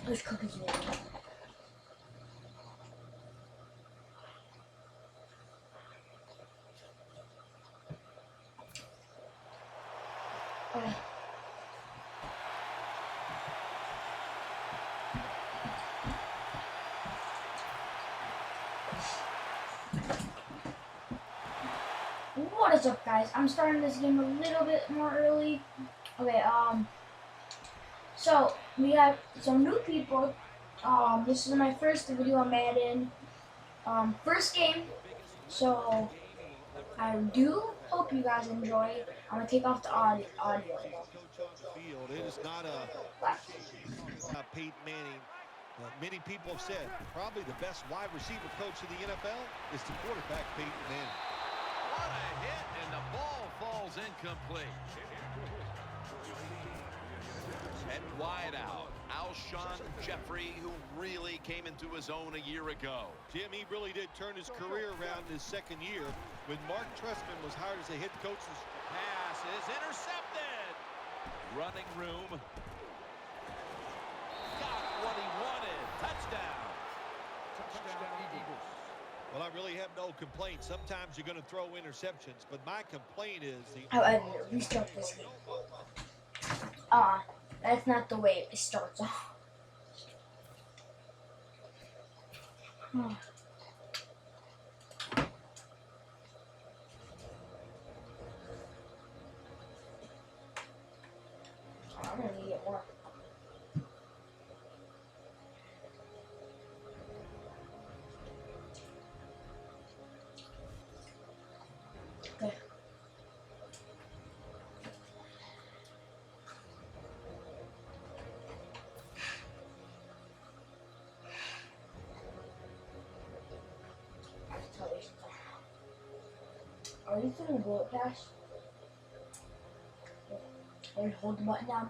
There's cookies in there. Okay. What is up, guys? I'm starting this game a little bit more early. Okay, so we have some new people. This is my first video on Madden. First game. So I do hope you guys enjoy. I'm gonna take off the audio. It is not Peyton Manning. Many people have said probably the best wide receiver coach in the NFL is the quarterback, Peyton Manning. What a hit, and the ball falls incomplete. At wide out, Alshon Jeffrey, who really came into his own a year ago. Jim, he really did turn his career around in his second year when Mark Trestman was hired as a head coach. Pass is intercepted. Running room. Got what he wanted. Touchdown. Touchdown Eagles. Well, I really have no complaints. Sometimes you're going to throw interceptions, but my complaint is I restart this game. That's not the way it starts off. I'm gonna need it more. Okay. Are you doing a bullet pass? Or hold the button down?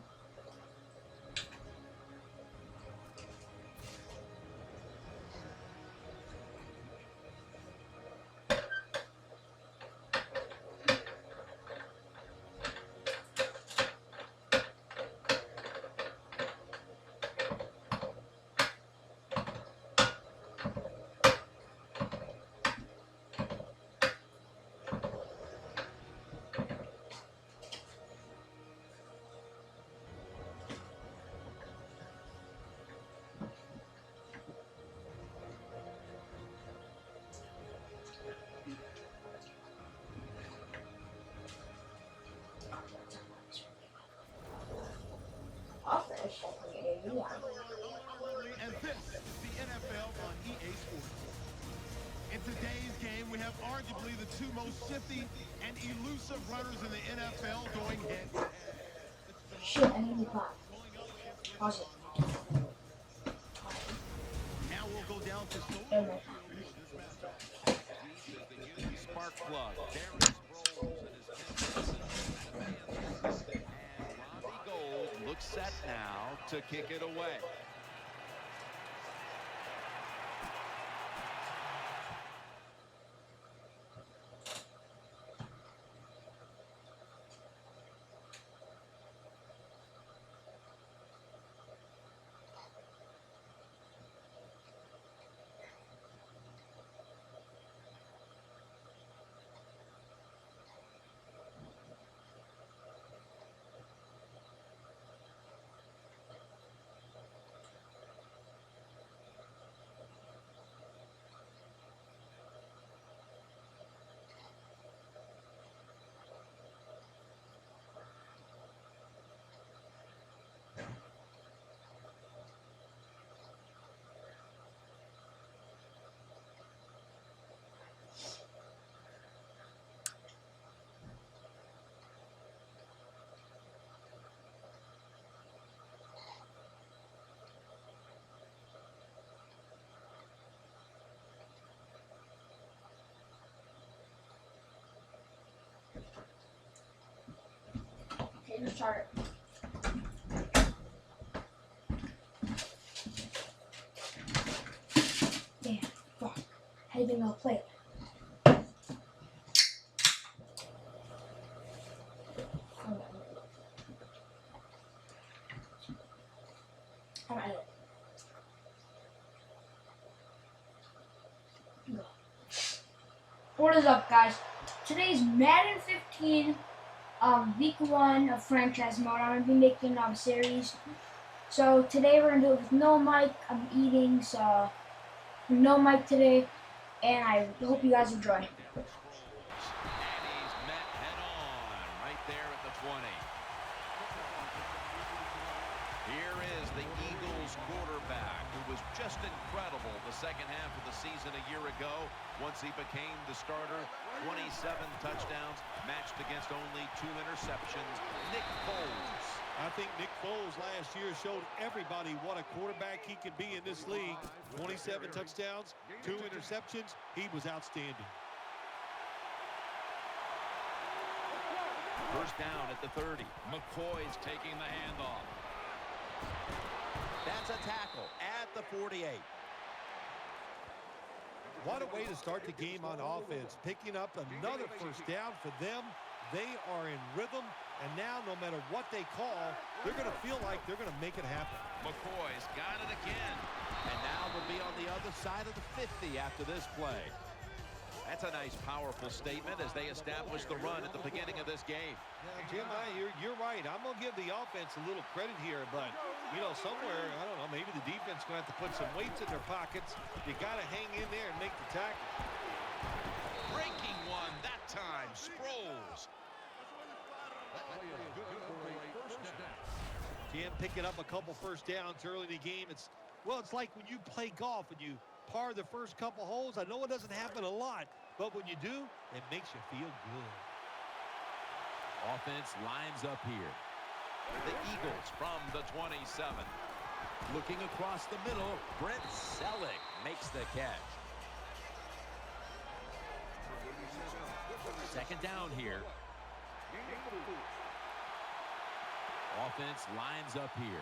And this is the NFL on EA Sports. In today's game, we have arguably the two most shifty and elusive runners in the NFL going head-to-head. Shit, I need to pop. Pause it. Now we'll go down to Spark plug. Darius Sproles and Robbie Gould looks set now to kick it away. Okay, let's start it. Damn, fuck. How do you think I'll play it? I'm at it. What is up, guys? Today's Madden 15, week 1 of franchise mode. I'm gonna be making a series. So today we're gonna do it with no mic. I'm eating, so no mic today, and I hope you guys enjoy. And he's met head on right there at the 20. Here is the Eagles quarterback, who was just incredible the second half of the season a year ago. Once he became the starter, 27 touchdowns, matched against only 2 interceptions. Nick Foles. I think Nick Foles last year showed everybody what a quarterback he can be in this league. 27 touchdowns, 2 interceptions. He was outstanding. First down at the 30. McCoy's taking the handoff. That's a tackle at the 48. What a way to start the game on offense. Picking up another first down for them. They are in rhythm, and now no matter what they call, they're going to feel like they're going to make it happen. McCoy's got it again. And now we'll be on the other side of the 50 after this play. That's a nice, powerful statement as they establish the run at the beginning of this game. Jim, you're right. I'm going to give the offense a little credit here, but, you know, somewhere, I don't know, maybe the defense going to have to put some weights in their pockets. You got to hang in there and make the tackle. Breaking one that time. Sproles. Jim picking up a couple first downs early in the game. It's like when you play golf and you par the first couple holes. I know it doesn't happen a lot, but when you do, it makes you feel good. Offense lines up here. The Eagles from the 27. Looking across the middle, Brent Selleck makes the catch. Second down here. Offense lines up here.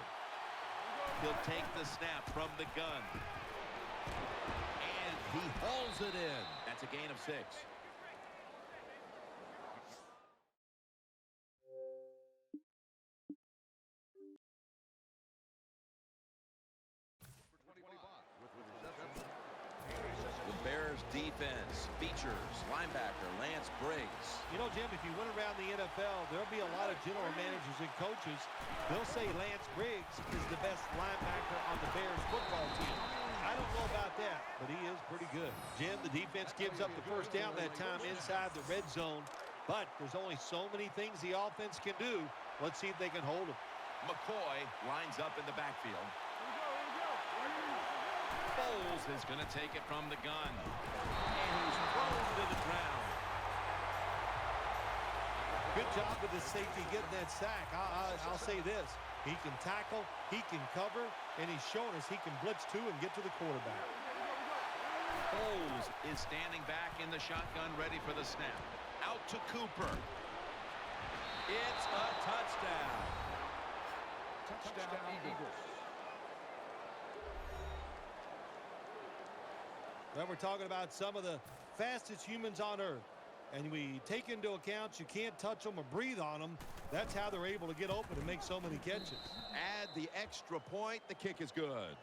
He'll take the snap from the gun. And he hauls it in. That's a gain of 6. The Bears defense features linebacker Lance Briggs. You know, Jim, if you went around the NFL, there'll be a lot of general managers and coaches. They'll say Lance Briggs is the best linebacker on the Bears football team. I don't know about that, but he is pretty good. Jim, the defense gives up the first down that time inside the red zone, but there's only so many things the offense can do. Let's see if they can hold him. McCoy lines up in the backfield. Foles is going to take it from the gun. And he's thrown to the ground. Good job with the safety getting that sack. I'll say this. He can tackle, he can cover, and he's shown us he can blitz too and get to the quarterback. Foles is standing back in the shotgun, ready for the snap. Out to Cooper. It's a touchdown. Touchdown Eagles. Well, we're talking about some of the fastest humans on earth. And we take into account you can't touch them or breathe on them. That's how they're able to get open and make so many catches. Add the extra point. The kick is good.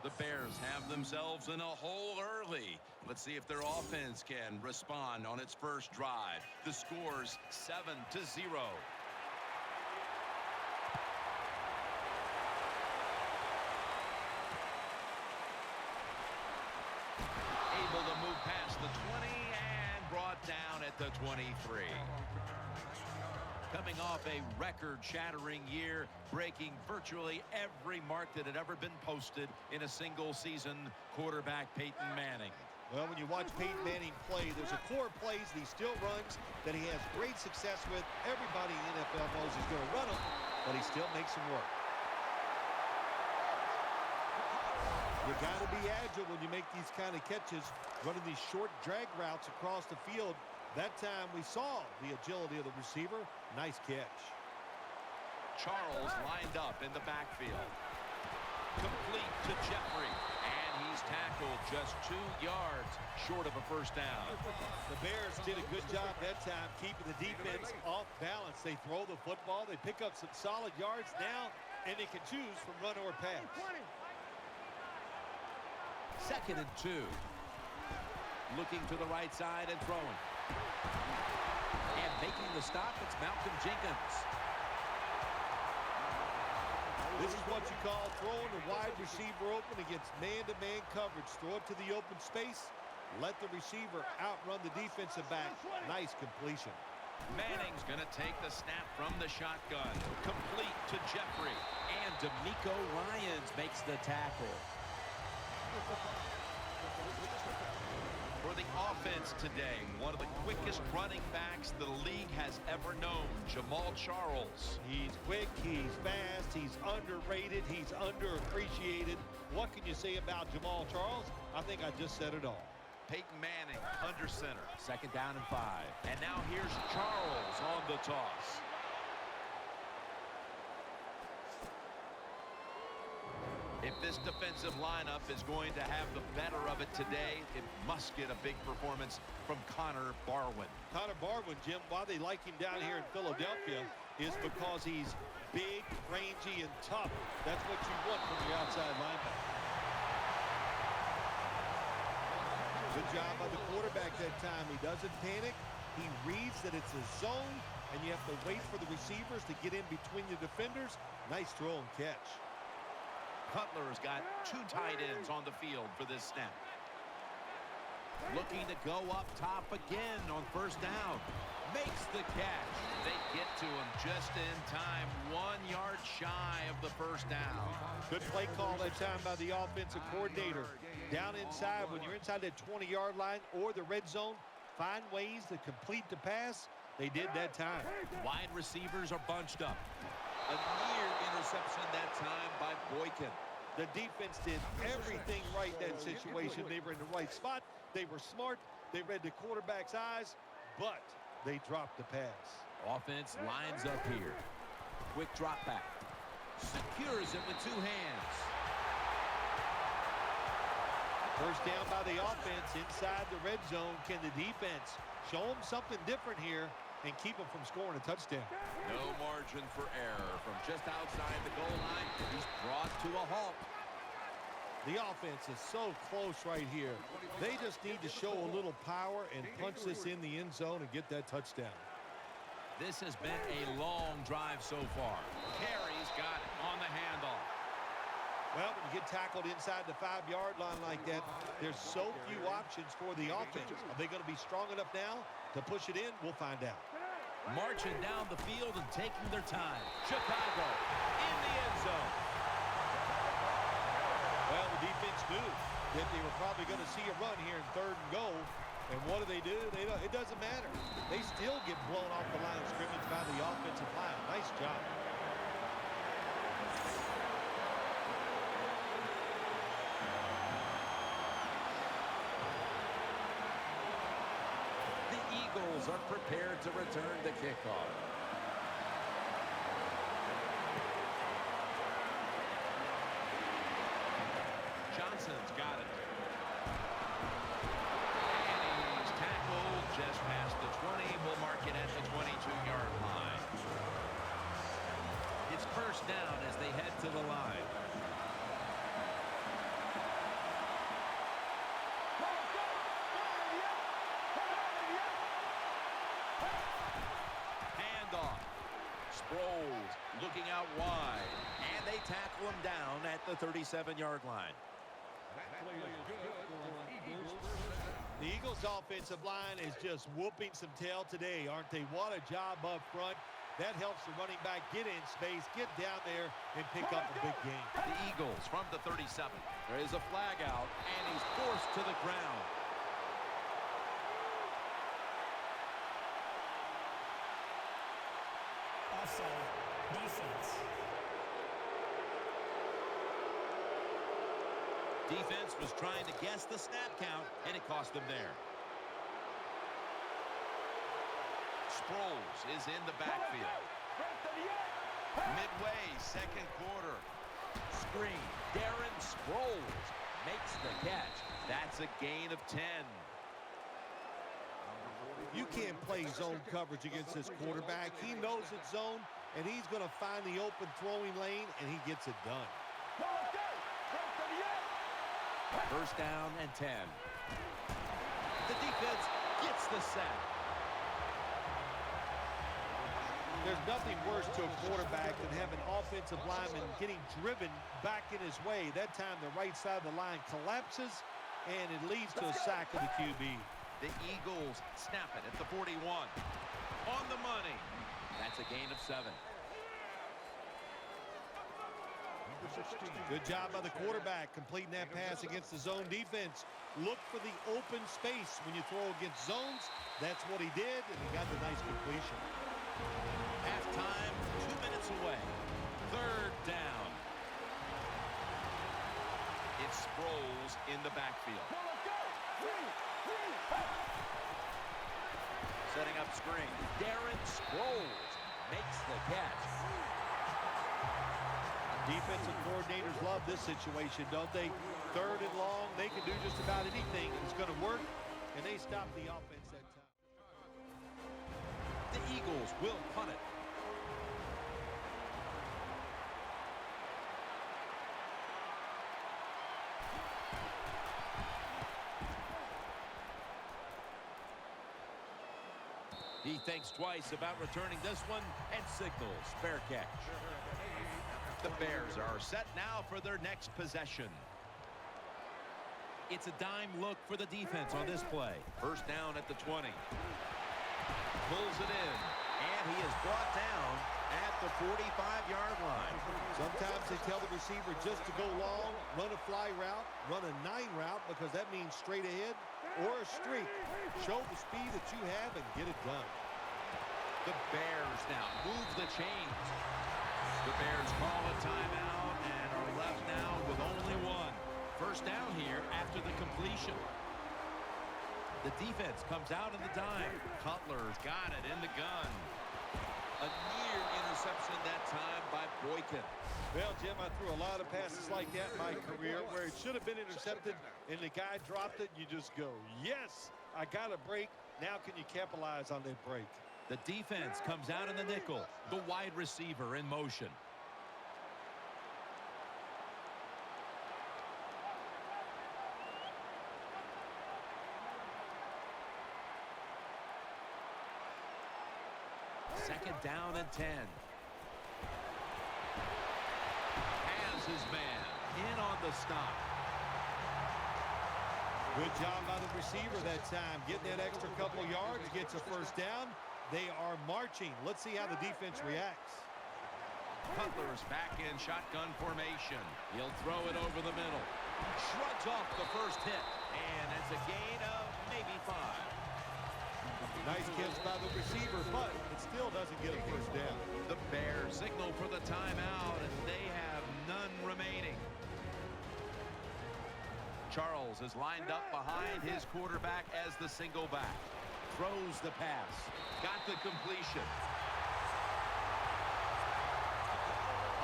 The Bears have themselves in a hole early. Let's see if their offense can respond on its first drive. The score's 7-0. Able to move past the 20 and brought down at the 23. Coming off a record-shattering year, breaking virtually every mark that had ever been posted in a single season, quarterback Peyton Manning. Well, when you watch Peyton Manning play, there's a core of plays that he still runs that he has great success with. Everybody in the NFL knows he's going to run them, but he still makes them work. You got to be agile when you make these kind of catches, running these short drag routes across the field. That time we saw the agility of the receiver. Nice catch. Charles lined up in the backfield. Complete to Jeffrey. And he's tackled just 2 yards short of a first down. The Bears did a good job that time keeping the defense off balance. They throw the football. They pick up some solid yards now, and they can choose from run or pass. 2nd and 2. looking to the right side and throwing. And making the stop, it's Malcolm Jenkins. This is what you call throwing the wide receiver open against man-to-man coverage. Throw it to the open space. Let the receiver outrun the defensive back. Nice completion. Manning's going to take the snap from the shotgun. Complete to Jeffrey. And D'Amico Ryans makes the tackle. For the offense today, one of the quickest running backs the league has ever known, Jamal Charles. He's quick, he's fast, he's underrated, he's underappreciated. What can you say about Jamal Charles? I think I just said it all. Peyton Manning under center. 2nd down and 5. And now here's Charles on the toss. If this defensive lineup is going to have the better of it today, it must get a big performance from Connor Barwin. Connor Barwin, Jim, why they like him down here in Philadelphia is because he's big, rangy, and tough. That's what you want from your outside linebacker. Good job by the quarterback that time. He doesn't panic. He reads that it's a zone, and you have to wait for the receivers to get in between the defenders. Nice throw and catch. Cutler's got 2 tight ends on the field for this snap. Looking to go up top again on 1st down. Makes the catch. They get to him just in time. 1 yard shy of the 1st down. Good play call that time by the offensive coordinator. Down inside, when you're inside that 20-yard line or the red zone, find ways to complete the pass. They did that time. Wide receivers are bunched up. A near interception that time by Boykin. The defense did everything right in that situation. They were in the right spot. They were smart. They read the quarterback's eyes, but they dropped the pass. Offense lines up here. Quick drop back. Secures it with 2 hands. 1st down by the offense inside the red zone. Can the defense show them something different here and keep them from scoring a touchdown? No margin for error. From just outside the goal line, he's brought to a halt. The offense is so close right here. They just need to show a little power and punch this in the end zone and get that touchdown. This has been a long drive so far. Carey's got it on the handoff. Well, when you get tackled inside the 5-yard line like that, there's so few options for the offense. Are they going to be strong enough now to push it in? We'll find out. Marching down the field and taking their time. Chicago in the end zone. Well, the defense knew that they were probably going to see a run here in 3rd and goal. And what do? It doesn't matter. They still get blown off the line of scrimmage by the offensive line. Nice job. The Eagles are prepared to return the kickoff. Johnson's got it. And he's tackled just past the 20. We'll mark it at the 22-yard line. It's 1st down as they head to the line. Handoff. Sproles looking out wide. And they tackle him down at the 37-yard line. The Eagles' offensive line is just whooping some tail today, aren't they? What a job up front. That helps the running back get in space, get down there, and pick up a big gain. The Eagles from the 37. There is a flag out, and he's forced to the ground. Offside. Defense. Defense was trying to guess the snap count, and it cost them there. Sproles is in the backfield. Midway, 2nd quarter. Screen. Darren Sproles makes the catch. That's a gain of 10. You can't play zone coverage against this quarterback. He knows it's zone, and he's going to find the open throwing lane, and he gets it done. 1st down and 10. The defense gets the sack. There's nothing worse to a quarterback than having offensive linemen getting driven back in his way. That time the right side of the line collapses, and it leads to a sack of the QB. The Eagles snap it at the 41. On the money. That's a gain of 7. Good job by the quarterback completing that pass against the zone defense. Look for the open space when you throw against zones. That's what he did, and he got the nice completion. Halftime, 2 minutes away. 3rd down. It's Sproles in the backfield. Setting up screen. Darren Sproles makes the catch. Defensive coordinators love this situation, don't they? 3rd and long, they can do just about anything, and it's going to work, and they stop the offense that time. The Eagles will punt it. He thinks twice about returning this one and signals fair catch. The Bears are set now for their next possession. It's a dime look for the defense on this play. 1st down at the 20. Pulls it in, and he is brought down at the 45-yard line. Sometimes they tell the receiver just to go long, run a fly route, run a 9 route, because that means straight ahead or a streak. Show the speed that you have and get it done. The Bears now move the chains. The Bears call a timeout and are left now with only 1. 1st down here after the completion. The defense comes out in the dime. Cutler's got it in the gun. A near interception that time by Boykin. Well, Jim, I threw a lot of passes like that in my career where it should have been intercepted and the guy dropped it. You just go, yes, I got a break. Now can you capitalize on that break? The defense comes out in the nickel. The wide receiver in motion. Second down and 10. Has his man in on the stop. Good job by the receiver that time. Getting that extra couple yards, gets a 1st down. They are marching. Let's see how the defense reacts. Cutler's back in shotgun formation. He'll throw it over the middle. Shrugs off the first hit. And it's a gain of maybe 5. Nice catch by the receiver, but it still doesn't get a 1st down. The Bears signal for the timeout, and they have none remaining. Charles is lined up behind his quarterback as the single back. Throws the pass. Got the completion.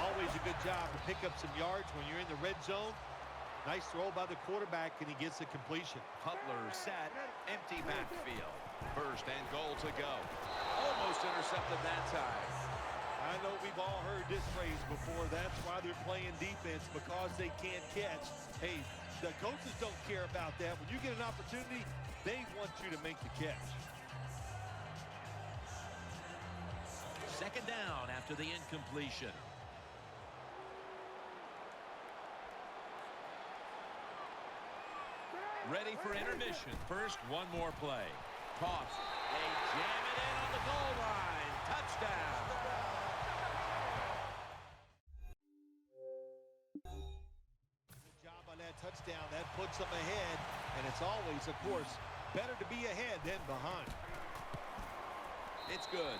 Always a good job to pick up some yards when you're in the red zone. Nice throw by the quarterback, and he gets the completion. Cutler set, empty backfield. 1st and goal to go. Almost intercepted that time. I know we've all heard this phrase before. That's why they're playing defense, because they can't catch. Hey, the coaches don't care about that. When you get an opportunity, they want you to make the catch. 2nd down after the incompletion. Ready for intermission. First, one more play. Toss. They jam it in on the goal line. Touchdown. Good job on that touchdown. That puts them ahead. And it's always, of course, better to be ahead than behind. It's good.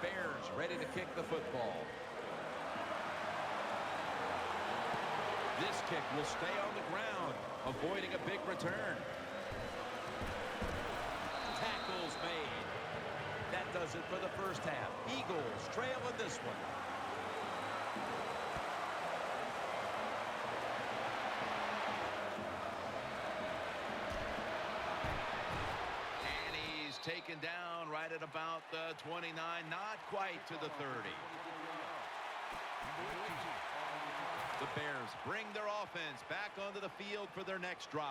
Bears ready to kick the football. This kick will stay on the ground, avoiding a big return. Tackles made. That does it for the 1st half. Eagles trail in this one. taken down right at about the 29, not quite to the 30. The Bears bring their offense back onto the field for their next drive.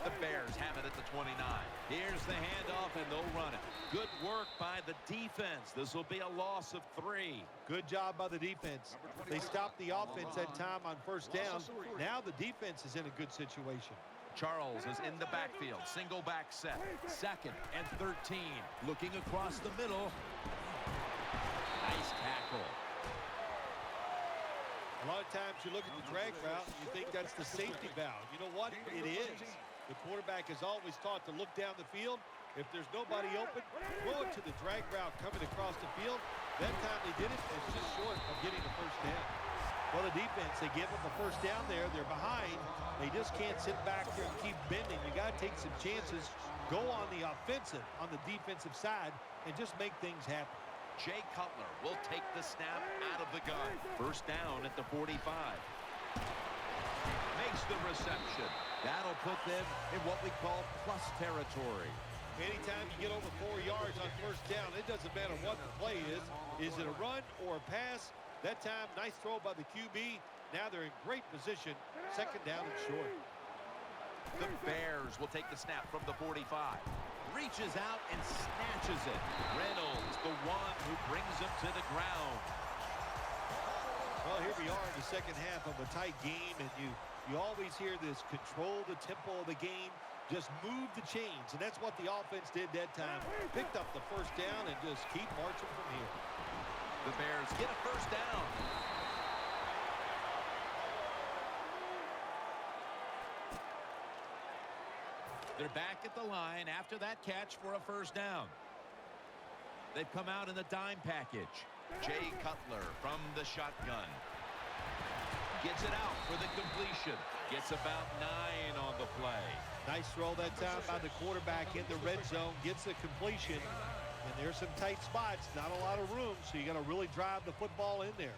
The Bears have it at the 29. Here's the handoff, and they'll run it. Good work by the defense. This will be a loss of 3. Good job by the defense. They stopped the offense that time on first down. Now the defense is in a good situation. Charles is in the backfield. Single back set. 2nd and 13. Looking across the middle. Nice tackle. A lot of times you look at the drag route and you think that's the safety valve. You know what? It is. The quarterback is always taught to look down the field. If there's nobody open, throw it to the drag route coming across the field. That time they did it. It's just short of getting the first down. Well, the defense, they give them a first down there. They're behind. They just can't sit back there and keep bending. You got to take some chances. Go on the offensive, on the defensive side, and just make things happen. Jay Cutler will take the snap out of the gun. First down at the 45. Makes the reception. That'll put them in what we call plus territory. Anytime you get over 4 yards on first down, it doesn't matter what the play is. Is it a run or a pass? That time, nice throw by the QB. Now they're in great position. 2nd down and short. The Bears will take the snap from the 45. Reaches out and snatches it. Reynolds, the one who brings him to the ground. Well, here we are in the second half of a tight game, and you always hear this: control the tempo of the game, just move the chains, and that's what the offense did that time. Picked up the first down and just keep marching from here. The Bears get a first down. They're back at the line after that catch for a first down. They've come out in the dime package. Jay Cutler from the shotgun. Gets it out for the completion. Gets about 9 on the play. Nice throw that time by the quarterback in the red zone. Gets the completion. And there's some tight spots. Not a lot of room, so you got to really drive the football in there.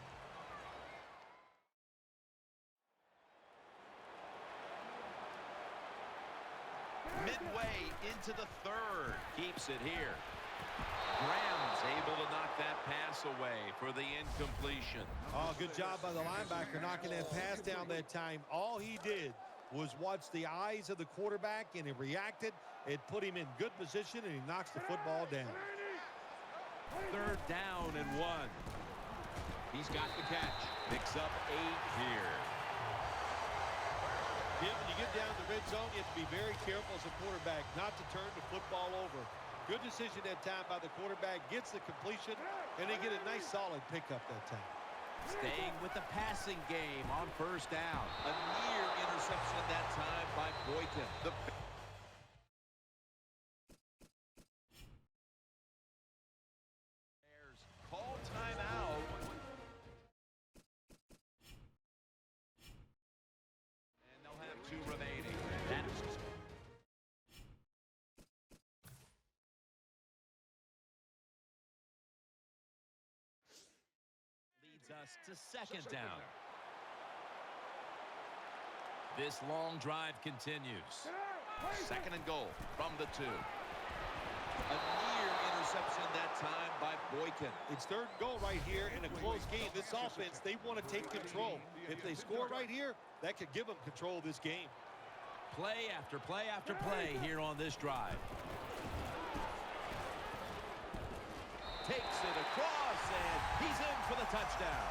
Midway into the 3rd. Keeps it here. Graham's able to knock that pass away for the incompletion. Oh, good job by the linebacker knocking that pass down that time. All he did was watch the eyes of the quarterback, and he reacted. It put him in good position, and he knocks the football down. 3rd down and 1. He's got the catch. Picks up 8 here. Jim, when you get down the red zone, you have to be very careful as a quarterback not to turn the football over. Good decision that time by the quarterback. Gets the completion, and they get a nice solid pickup that time. Staying with the passing game on first down. A near interception that time by Boykin. The Bears call timeout. And they'll have 2 remaining. That's us to 2nd down. This long drive continues. 2nd and goal from the 2. A near interception that time by Boykin. It's 3rd and goal right here in a close game. This offense, they want to take control. If they score right here, that could give them control of this game. Play after play after play here on this drive. Takes it across, and he's in for the touchdown.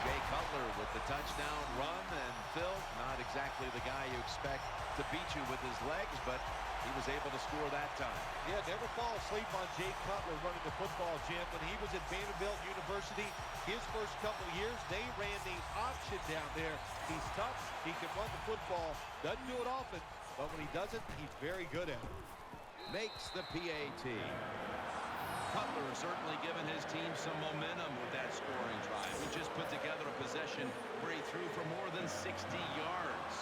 Jay Cutler with the touchdown run, and Phil, not exactly the guy you expect to beat you with his legs, but he was able to score that time. Yeah, never fall asleep on Jay Cutler running the football, Jim. When he was at Vanderbilt University, his first couple years, they ran the option down there. He's tough. He can run the football. Doesn't do it often, but when he does it, he's very good at it. Makes the PAT. Cutler has certainly given his team some momentum with that scoring drive. He just put together a possession where he threw for more than 60 yards.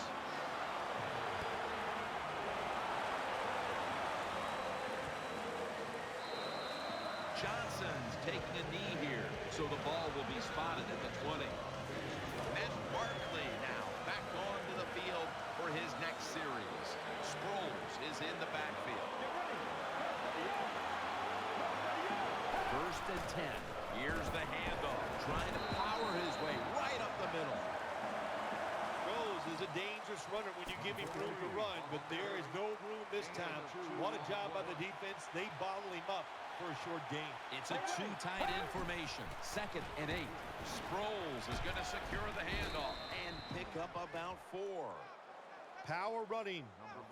Johnson's taking a knee here, so the ball will be spotted at the 20. Matt Barkley now back onto the field for his next series. Sproles is in the backfield. 1st and 10. Here's the handoff. Trying to power his way right up the middle. Rose is a dangerous runner when you give him room to run, but there is no room this time. What a job by the defense. They bottle him up for a short gain. It's a 2 tight end formation. 2nd and 8. Sproles is going to secure the handoff and pick up about 4. Power running.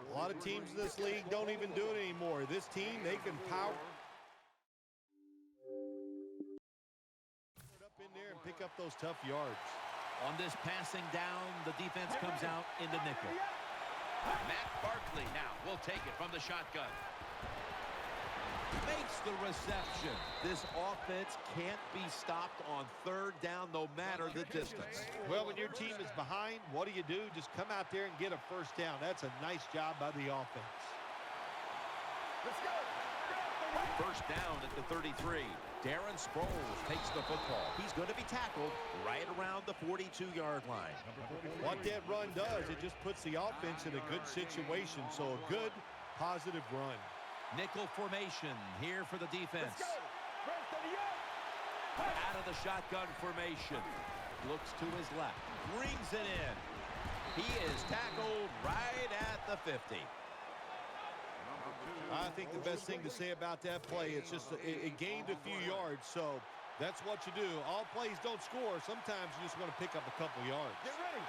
A lot of teams in this league don't even do it anymore. This team, they can power up in there and pick up those tough yards. On this passing down, the defense comes out in the nickel. Matt Barkley now will take it from the shotgun. Makes the reception. This offense can't be stopped on 3rd down no matter the distance. Well, when your team is behind, what do? Just come out there and get a 1st down. That's a nice job by the offense. Let's go. 1st down at the 33. Darren Sproles takes the football. He's going to be tackled right around the 42-yard line. What that run does, it just puts the offense in a good situation. So a good, positive run. Nickel formation here for the defense. Out of the shotgun formation. Looks to his left. Brings it in. He is tackled right at the 50. I think the best thing to say about that play, it's just it gained a few yards, so that's what you do. All plays don't score. Sometimes you just want to pick up a couple yards. Get ready.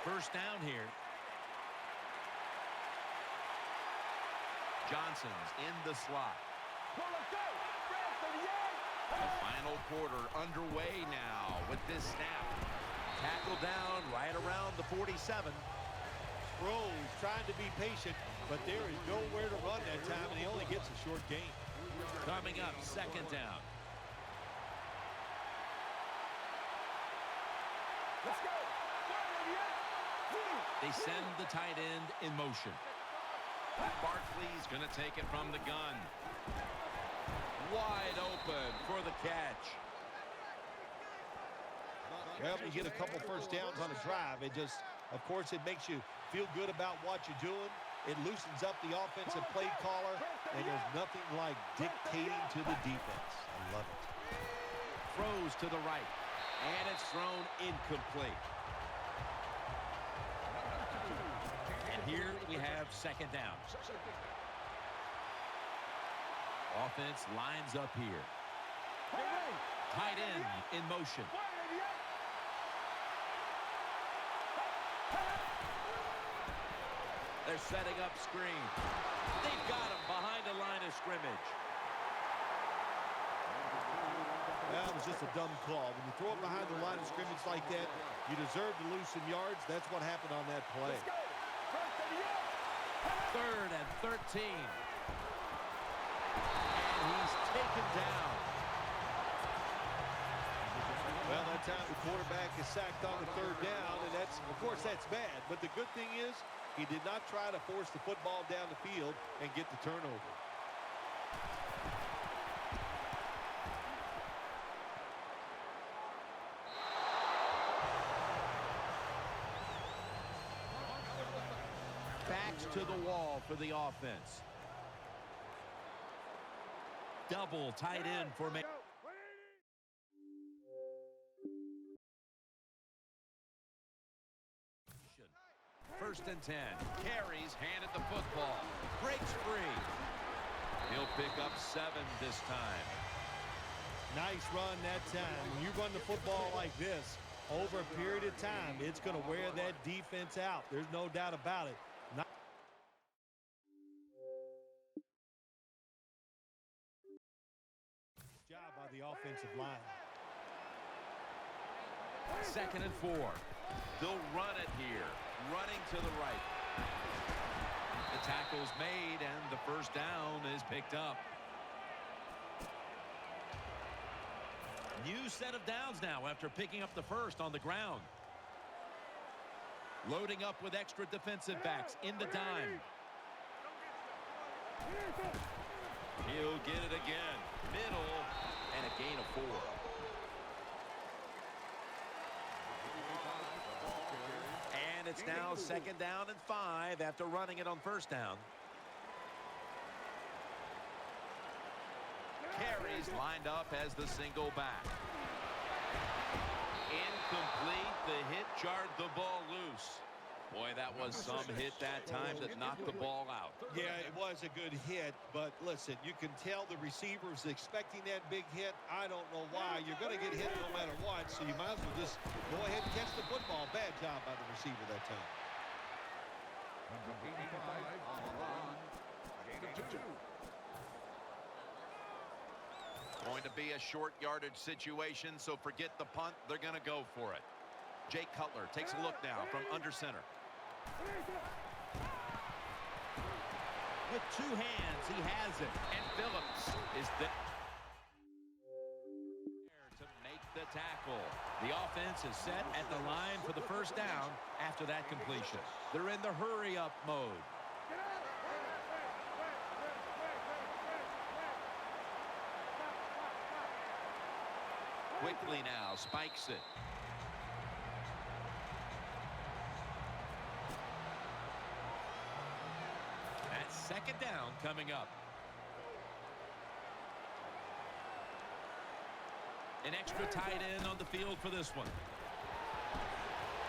1st down here. Johnson's in the slot. The final quarter underway now with this snap. Tackled down right around the 47. Rose trying to be patient, but there is nowhere to run that time, and he only gets a short gain. Coming up, 2nd down. Let's go. They send the tight end in motion. Barkley's going to take it from the gun. Wide open for the catch. Well, you get a couple 1st downs on a drive. It just, of course, it makes you feel good about what you're doing. It loosens up the offensive play caller, and there's nothing like dictating to the defense. I love it. Throws to the right, and it's thrown incomplete. And here we have 2nd down. Offense lines up here. Tight end in motion. They're setting up screen. They've got him behind the line of scrimmage. That was just a dumb call. When you throw it behind the line of scrimmage like that, you deserve to lose some yards. That's what happened on that play. 3rd and 13. And he's taken down. Well, that time the quarterback is sacked on the 3rd down, and that's, of course, that's bad. But the good thing is he did not try to force the football down the field and get the turnover. Backs to the wall for the offense. Double tight end formation. 1st and 10. Carries, handed the football. Breaks free. He'll pick up 7 this time. Nice run that time. When you run the football like this over a period of time, it's going to wear that defense out. There's no doubt about it. Job by the offensive line. 2nd and 4. They'll run it here. Running to the right. The tackle's made, and the 1st down is picked up. New set of downs now after picking up the 1st on the ground. Loading up with extra defensive backs in the dime. He'll get it again. Middle, and a gain of 4. it's now 2nd down and 5 after running it on 1st down. Carries lined up as the single back. Incomplete. The hit jarred the ball loose. Boy, that was some hit that time that knocked the ball out. Yeah, it was a good hit, but listen, you can tell the receiver's expecting that big hit. I don't know why. You're going to get hit no matter what, so you might as well just go ahead and catch the football. Bad job by the receiver that time. Going to be a short yardage situation, so forget the punt. They're going to go for it. Jay Cutler takes a look now from under center. With 2 hands, he has it. And Phillips is there to make the tackle. The offense is set at the line for the 1st down after that completion. They're in the hurry-up mode. Quickly now, spikes it. That's 2nd down coming up. An extra tight end on the field for this one.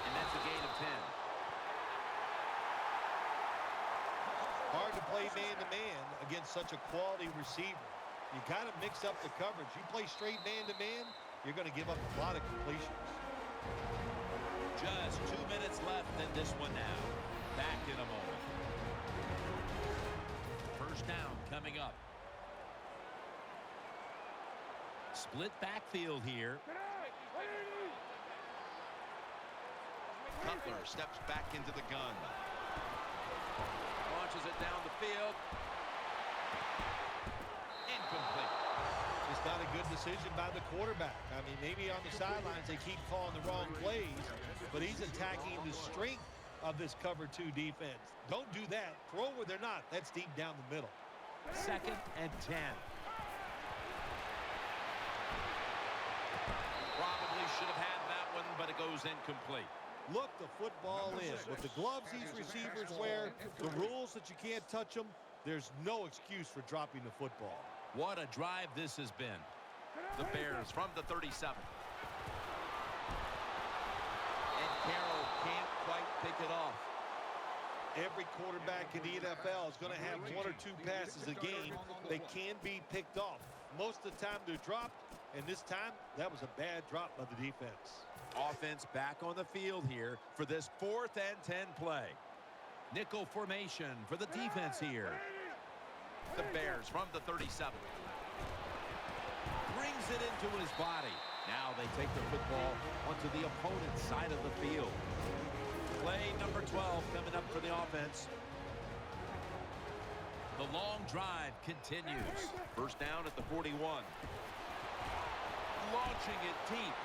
And that's a gain of 10. Hard to play man-to-man against such a quality receiver. You got to mix up the coverage. You play straight man-to-man, you're going to give up a lot of completions. Just 2 minutes left in this one now. Back in a moment. 1st down coming up. Split backfield here. Cutler steps back into the gun. Launches it down the field. Incomplete. It's not a good decision by the quarterback. I mean, maybe on the sidelines they keep calling the wrong plays, but he's attacking the strength of this cover 2 defense. Don't do that. Throw where they're not. That's deep down the middle. 2nd and 10. Probably should have had that one, but it goes incomplete. Look the football in. With the gloves these receivers wear, the rules that you can't touch them, there's no excuse for dropping the football. What a drive this has been. The Bears from the 37. And Carroll can't quite pick it off. Every quarterback in the NFL is going to have 1 or 2 passes a game that can be picked off. Most of the time they're dropped, and this time that was a bad drop by the defense. Offense back on the field here for this 4th and 10 play. Nickel formation for the defense here. The Bears from the 37. Brings it into his body. Now they take the football onto the opponent's side of the field. Play number 12 coming up for the offense. The long drive continues. 1st down at the 41. Launching it deep.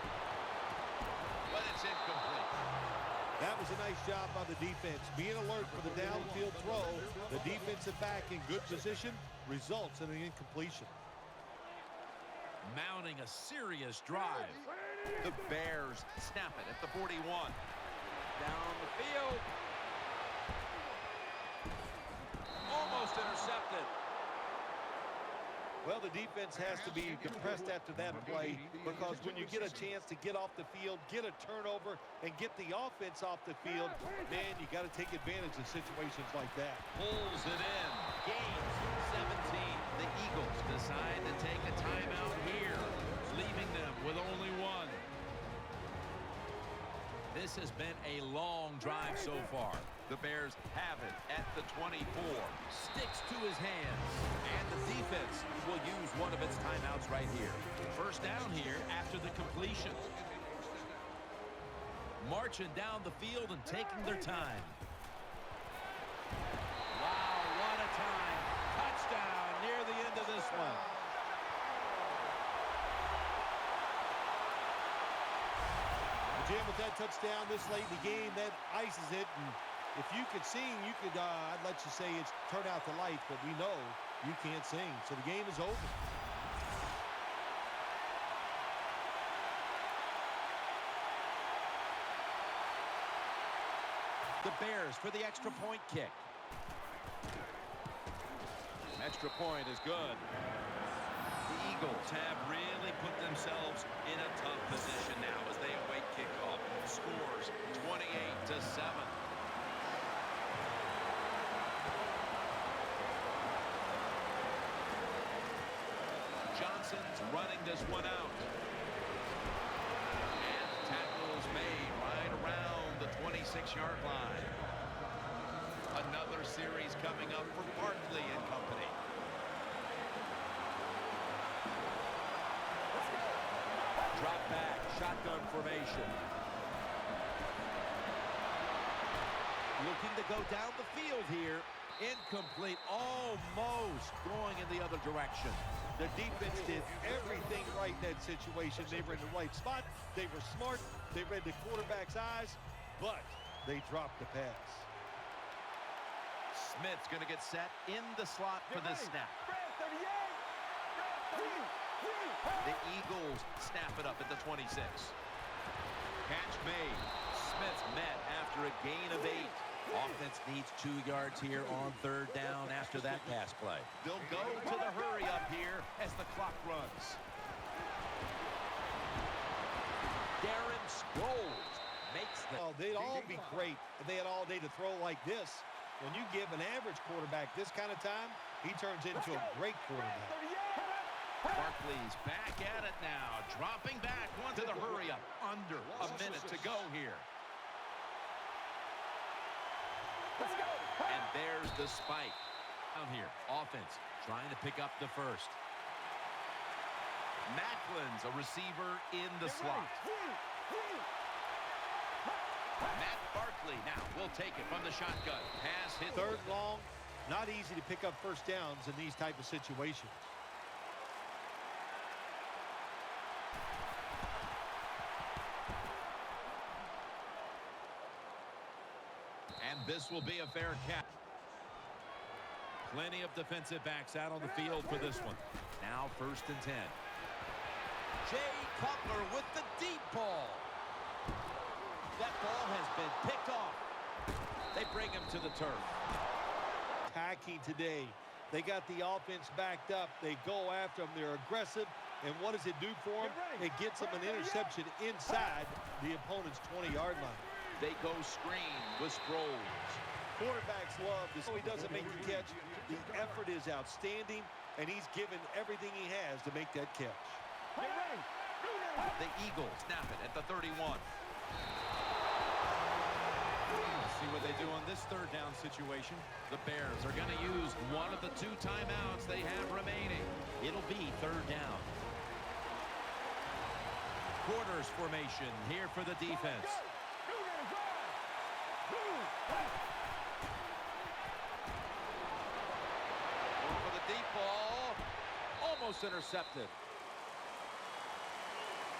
But it's incomplete. That was a nice job by the defense. Being alert for the downfield throw, the defensive back in good position results in an incompletion. Mounting a serious drive. The Bears snap it at the 41. Down the field. Almost intercepted. Well, the defense has to be depressed after that play, because when you get a chance to get off the field, get a turnover, and get the offense off the field, man, you got to take advantage of situations like that. Pulls it in. Gains 17. The Eagles decide to take a timeout here, leaving them with only 1. This has been a long drive so far. The Bears have it at the 24. Sticks to his hands. And the defense will use one of its timeouts right here. 1st down here after the completion. Marching down the field and taking their time. Wow, what a time. Touchdown near the end of this one. Jim, with that touchdown this late in the game, that ices it. And if you could sing, you could, I'd let you say it's turn out the lights, but we know you can't sing. So the game is over. The Bears for the extra point kick. Extra point is good. The Eagles have really put themselves in a tough position now as they await kickoff. Scores 28-7. Johnson's running this one out. And the tackle is made right around the 26-yard line. Another series coming up for Barkley and company. Drop back, shotgun formation. Looking to go down the field here. Incomplete, almost going in the other direction. The defense did everything right in that situation. They were in the right spot. They were smart. They read the quarterback's eyes, but they dropped the pass. Smith's going to get set in the slot for this snap. The Eagles snap it up at the 26. Catch made. Smith's met after a gain of 8. Offense needs 2 yards here on 3rd down after that pass play. They'll go to the hurry up here as the clock runs. Darren Sproles makes the... Well, they'd all be great if they had all day to throw like this. When you give an average quarterback this kind of time, he turns into a great quarterback. Barkley's back at it now, dropping back one to the hurry up. Under a minute to go here. And there's the spike. Down here, offense trying to pick up the first. Macklin's a receiver in the slot. Matt Barkley now will take it from the shotgun. Pass hit. 3rd and long, not easy to pick up first downs in these type of situations. And this will be a fair catch. Plenty of defensive backs out on the field for this one. Now 1st and 10. Jay Cutler with the deep ball. That ball has been picked off. They bring him to the turf. Attacking today. They got the offense backed up. They go after them. They're aggressive. And what does it do for them? It gets them an interception inside the opponent's 20-yard line. They go screen with Sproles. Quarterbacks love this. He doesn't make the catch. The effort is outstanding, and he's given everything he has to make that catch. The Eagles snap it at the 31. Let's see what they do on this 3rd down situation. The Bears are going to use one of the 2 timeouts they have remaining. It'll be 3rd down. Quarters formation here for the defense. For the deep ball. Almost intercepted.